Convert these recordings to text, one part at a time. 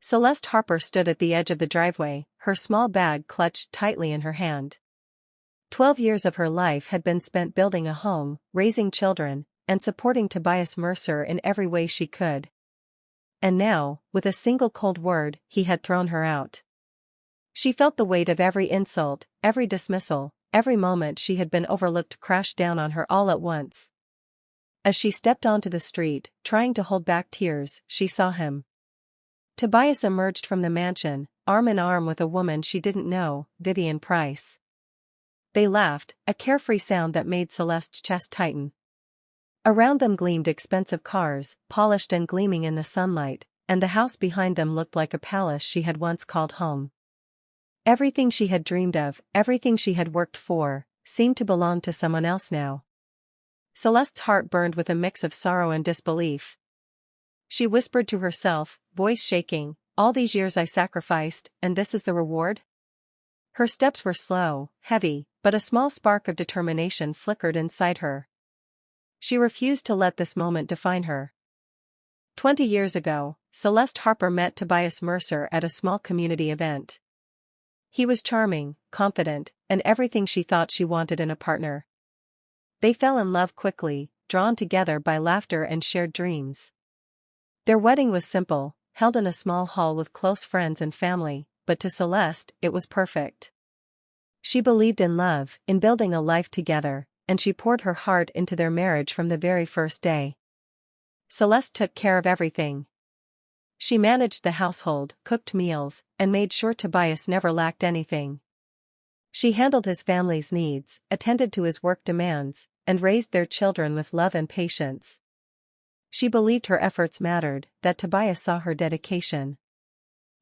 Celeste Harper stood at the edge of the driveway, her small bag clutched tightly in her hand. 12 years of her life had been spent building a home, raising children, and supporting Tobias Mercer in every way she could. And now, with a single cold word, he had thrown her out. She felt the weight of every insult, every dismissal, every moment she had been overlooked crash down on her all at once. As she stepped onto the street, trying to hold back tears, she saw him. Tobias emerged from the mansion, arm in arm with a woman she didn't know, Vivian Price. They laughed, a carefree sound that made Celeste's chest tighten. Around them gleamed expensive cars, polished and gleaming in the sunlight, and the house behind them looked like a palace she had once called home. Everything she had dreamed of, everything she had worked for, seemed to belong to someone else now. Celeste's heart burned with a mix of sorrow and disbelief. She whispered to herself, voice shaking, "All these years I sacrificed, and this is the reward?" Her steps were slow, heavy, but a small spark of determination flickered inside her. She refused to let this moment define her. 20 years ago, Celeste Harper met Tobias Mercer at a small community event. He was charming, confident, and everything she thought she wanted in a partner. They fell in love quickly, drawn together by laughter and shared dreams. Their wedding was simple, held in a small hall with close friends and family, but to Celeste, it was perfect. She believed in love, in building a life together, and she poured her heart into their marriage from the very first day. Celeste took care of everything. She managed the household, cooked meals, and made sure Tobias never lacked anything. She handled his family's needs, attended to his work demands, and raised their children with love and patience. She believed her efforts mattered, that Tobias saw her dedication.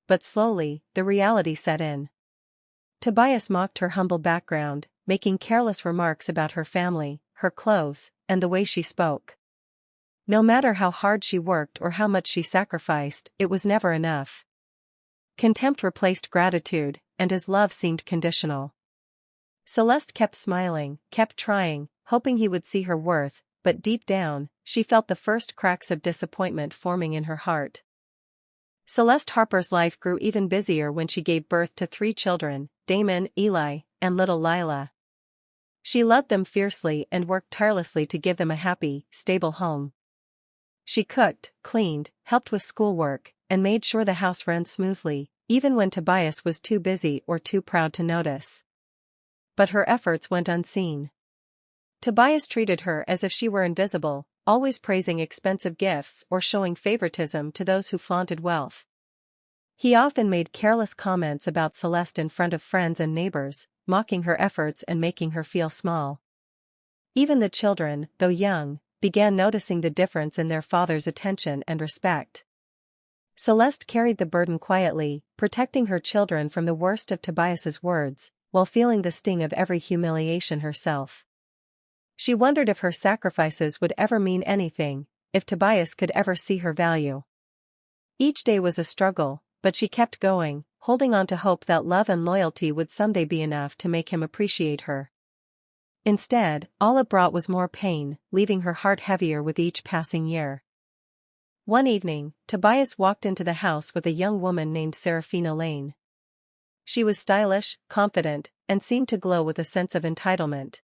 But slowly, the reality set in. Tobias mocked her humble background, making careless remarks about her family, her clothes, and the way she spoke. No matter how hard she worked or how much she sacrificed, it was never enough. Contempt replaced gratitude, and his love seemed conditional. Celeste kept smiling, kept trying, hoping he would see her worth, but deep down, she felt the first cracks of disappointment forming in her heart. Celeste Harper's life grew even busier when she gave birth to 3 children, Damon, Eli, and little Lila. She loved them fiercely and worked tirelessly to give them a happy, stable home. She cooked, cleaned, helped with schoolwork, and made sure the house ran smoothly, even when Tobias was too busy or too proud to notice. But her efforts went unseen. Tobias treated her as if she were invisible, always praising expensive gifts or showing favoritism to those who flaunted wealth. He often made careless comments about Celeste in front of friends and neighbors, mocking her efforts and making her feel small. Even the children, though young, began noticing the difference in their father's attention and respect. Celeste carried the burden quietly, protecting her children from the worst of Tobias's words, while feeling the sting of every humiliation herself. She wondered if her sacrifices would ever mean anything, if Tobias could ever see her value. Each day was a struggle, but she kept going, holding on to hope that love and loyalty would someday be enough to make him appreciate her. Instead, all it brought was more pain, leaving her heart heavier with each passing year. One evening, Tobias walked into the house with a young woman named Serafina Lane. She was stylish, confident, and seemed to glow with a sense of entitlement.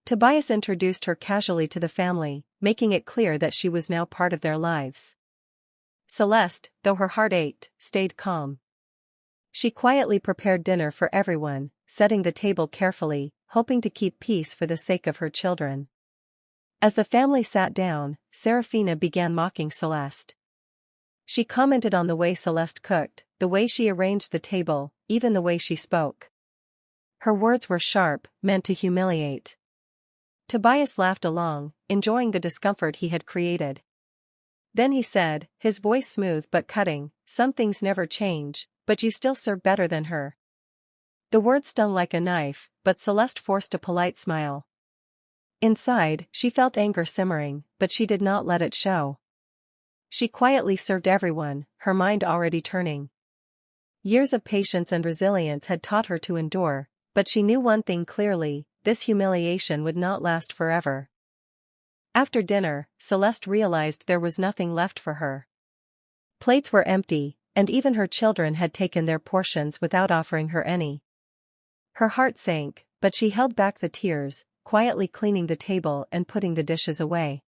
Tobias introduced her casually to the family, making it clear that she was now part of their lives. Celeste, though her heart ached, stayed calm. She quietly prepared dinner for everyone, setting the table carefully, hoping to keep peace for the sake of her children. As the family sat down, Serafina began mocking Celeste. She commented on the way Celeste cooked, the way she arranged the table, even the way she spoke. Her words were sharp, meant to humiliate. Tobias laughed along, enjoying the discomfort he had created. Then he said, his voice smooth but cutting, "Some things never change, but you still serve better than her." The words stung like a knife, but Celeste forced a polite smile. Inside, she felt anger simmering, but she did not let it show. She quietly served everyone, her mind already turning. Years of patience and resilience had taught her to endure, but she knew one thing clearly: this humiliation would not last forever. After dinner, Celeste realized there was nothing left for her. Plates were empty, and even her children had taken their portions without offering her any. Her heart sank, but she held back the tears, quietly cleaning the table and putting the dishes away.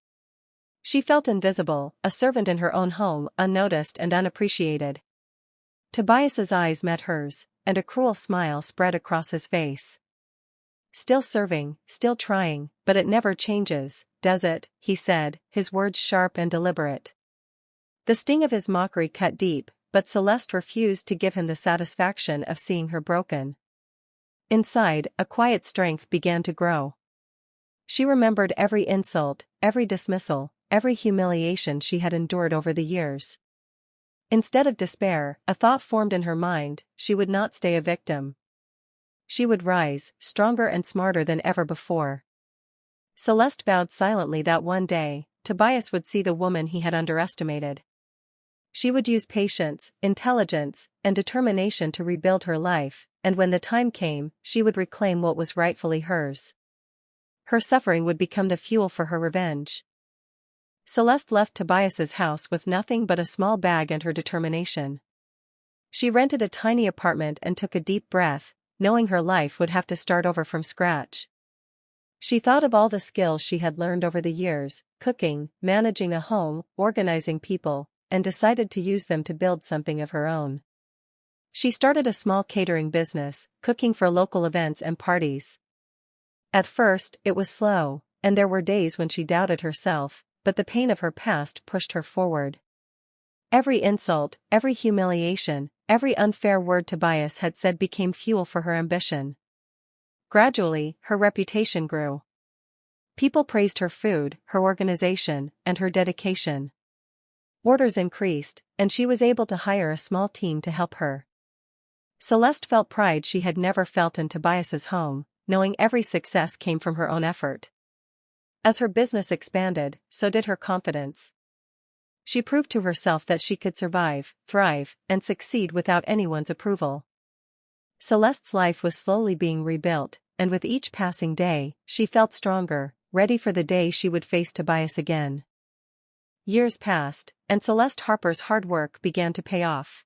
She felt invisible, a servant in her own home, unnoticed and unappreciated. Tobias's eyes met hers, and a cruel smile spread across his face. "Still serving, still trying, but it never changes, does it?" he said, his words sharp and deliberate. The sting of his mockery cut deep, but Celeste refused to give him the satisfaction of seeing her broken. Inside, a quiet strength began to grow. She remembered every insult, every dismissal, every humiliation she had endured over the years. Instead of despair, a thought formed in her mind: she would not stay a victim. She would rise, stronger and smarter than ever before. Celeste vowed silently that one day, Tobias would see the woman he had underestimated. She would use patience, intelligence, and determination to rebuild her life, and when the time came, she would reclaim what was rightfully hers. Her suffering would become the fuel for her revenge. Celeste left Tobias's house with nothing but a small bag and her determination. She rented a tiny apartment and took a deep breath, knowing her life would have to start over from scratch. She thought of all the skills she had learned over the years: cooking, managing a home, organizing people, and decided to use them to build something of her own. She started a small catering business, cooking for local events and parties. At first, it was slow, and there were days when she doubted herself, but the pain of her past pushed her forward. Every insult, every humiliation, every unfair word Tobias had said became fuel for her ambition. Gradually, her reputation grew. People praised her food, her organization, and her dedication. Orders increased, and she was able to hire a small team to help her. Celeste felt pride she had never felt in Tobias's home, knowing every success came from her own effort. As her business expanded, so did her confidence. She proved to herself that she could survive, thrive, and succeed without anyone's approval. Celeste's life was slowly being rebuilt, and with each passing day, she felt stronger, ready for the day she would face Tobias again. Years passed, and Celeste Harper's hard work began to pay off.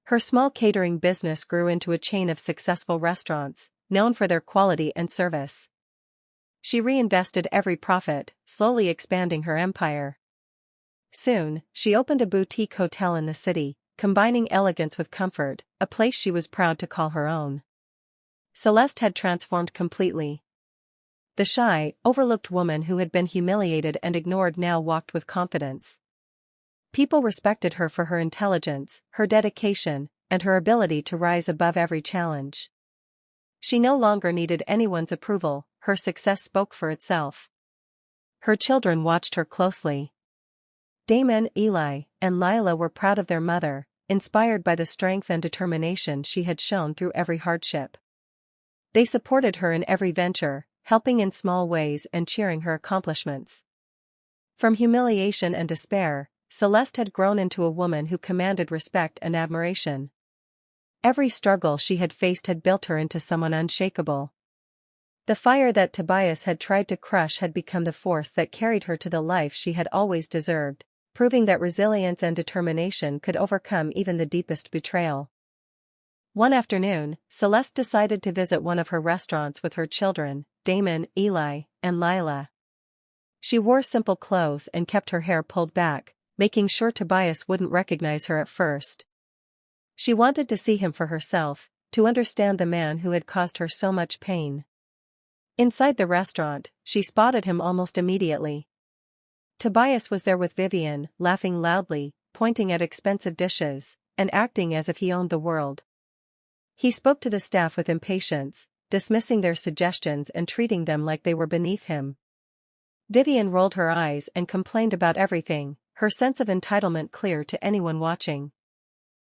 Her small catering business grew into a chain of successful restaurants, known for their quality and service. She reinvested every profit, slowly expanding her empire. Soon, she opened a boutique hotel in the city, combining elegance with comfort, a place she was proud to call her own. Celeste had transformed completely. The shy, overlooked woman who had been humiliated and ignored now walked with confidence. People respected her for her intelligence, her dedication, and her ability to rise above every challenge. She no longer needed anyone's approval; her success spoke for itself. Her children watched her closely. Damon, Eli, and Lila were proud of their mother, inspired by the strength and determination she had shown through every hardship. They supported her in every venture, helping in small ways and cheering her accomplishments. From humiliation and despair, Celeste had grown into a woman who commanded respect and admiration. Every struggle she had faced had built her into someone unshakable. The fire that Tobias had tried to crush had become the force that carried her to the life she had always deserved, proving that resilience and determination could overcome even the deepest betrayal. One afternoon, Celeste decided to visit one of her restaurants with her children, Damon, Eli, and Lila. She wore simple clothes and kept her hair pulled back, making sure Tobias wouldn't recognize her at first. She wanted to see him for herself, to understand the man who had caused her so much pain. Inside the restaurant, she spotted him almost immediately. Tobias was there with Vivian, laughing loudly, pointing at expensive dishes, and acting as if he owned the world. He spoke to the staff with impatience, dismissing their suggestions and treating them like they were beneath him. Vivian rolled her eyes and complained about everything, her sense of entitlement clear to anyone watching.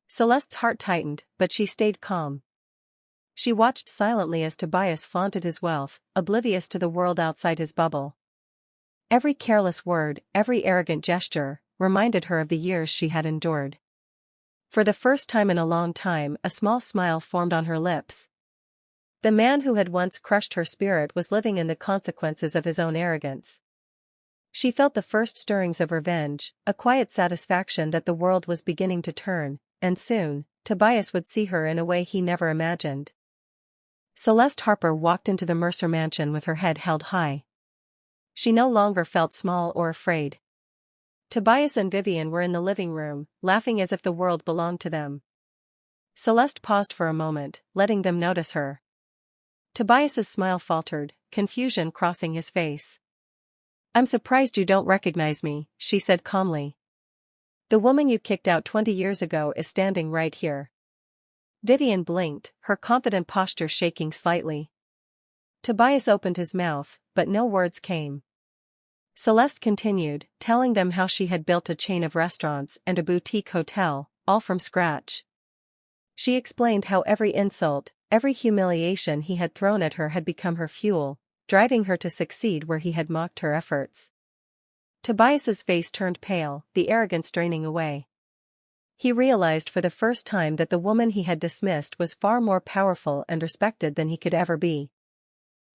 Celeste's heart tightened, but she stayed calm. She watched silently as Tobias flaunted his wealth, oblivious to the world outside his bubble. Every careless word, every arrogant gesture, reminded her of the years she had endured. For the first time in a long time, a small smile formed on her lips. The man who had once crushed her spirit was living in the consequences of his own arrogance. She felt the first stirrings of revenge, a quiet satisfaction that the world was beginning to turn, and soon, Tobias would see her in a way he never imagined. Celeste Harper walked into the Mercer mansion with her head held high. She no longer felt small or afraid. Tobias and Vivian were in the living room, laughing as if the world belonged to them. Celeste paused for a moment, letting them notice her. Tobias's smile faltered, confusion crossing his face. "I'm surprised you don't recognize me," she said calmly. "The woman you kicked out 20 years ago is standing right here." Vivian blinked, her confident posture shaking slightly. Tobias opened his mouth, but no words came. Celeste continued, telling them how she had built a chain of restaurants and a boutique hotel, all from scratch. She explained how every insult, every humiliation he had thrown at her had become her fuel, driving her to succeed where he had mocked her efforts. Tobias's face turned pale, the arrogance draining away. He realized for the first time that the woman he had dismissed was far more powerful and respected than he could ever be.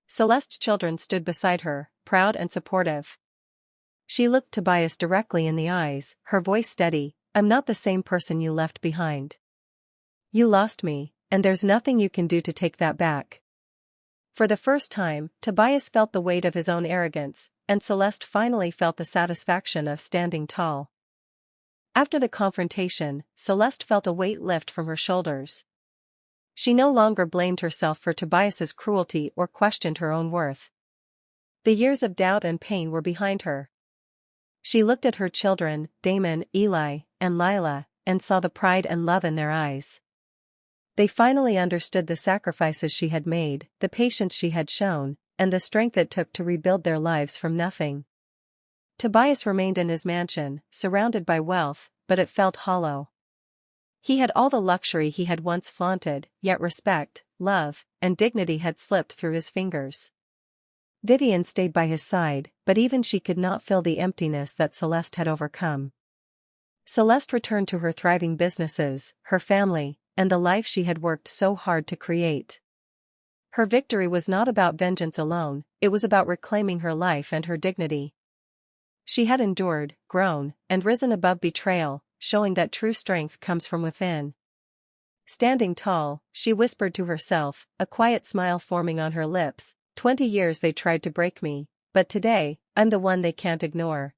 Celeste's children stood beside her, proud and supportive. She looked Tobias directly in the eyes, her voice steady. "I'm not the same person you left behind. You lost me, and there's nothing you can do to take that back." For the first time, Tobias felt the weight of his own arrogance, and Celeste finally felt the satisfaction of standing tall. After the confrontation, Celeste felt a weight lift from her shoulders. She no longer blamed herself for Tobias's cruelty or questioned her own worth. The years of doubt and pain were behind her. She looked at her children, Damon, Eli, and Lila, and saw the pride and love in their eyes. They finally understood the sacrifices she had made, the patience she had shown, and the strength it took to rebuild their lives from nothing. Tobias remained in his mansion, surrounded by wealth, but it felt hollow. He had all the luxury he had once flaunted, yet respect, love, and dignity had slipped through his fingers. Vivian stayed by his side, but even she could not fill the emptiness that Celeste had overcome. Celeste returned to her thriving businesses, her family, and the life she had worked so hard to create. Her victory was not about vengeance alone, it was about reclaiming her life and her dignity. She had endured, grown, and risen above betrayal, showing that true strength comes from within. Standing tall, she whispered to herself, a quiet smile forming on her lips, 20 years they tried to break me, but today, I'm the one they can't ignore.